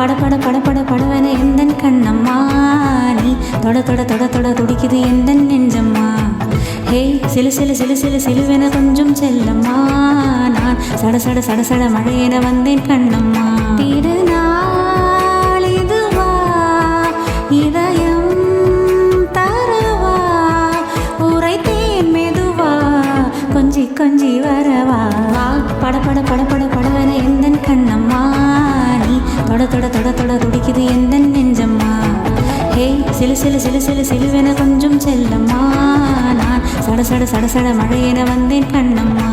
படவன எந்தன் கண்ணம்மா நீ தொட தொட தொட தொட துடிக்குது எந்தன் நெஞ்சம்மா. ஹே சிலு சிலு சிலு சிலு சிலுவென கொஞ்சம் செல்லம்மா நான் சட சட சட சட மழையென வந்தேன் கண்ணம்மா. திருநாள் இதுவா இதயம் தரவா உரைத்தேன் மெதுவா கொஞ்சி கொஞ்சி வரவா. படவன எந்தன் கண்ணம்மா நீ தொட தொட தொட தொட துடிக்குது எந்தன் நெஞ்சம்மா. ஹே சிலு சிலு சிலு சிலு சிலுவென கொஞ்சம் செல்லம்மா நான் சட சட சட சட மழையென வந்தேன் கண்ணம்மா.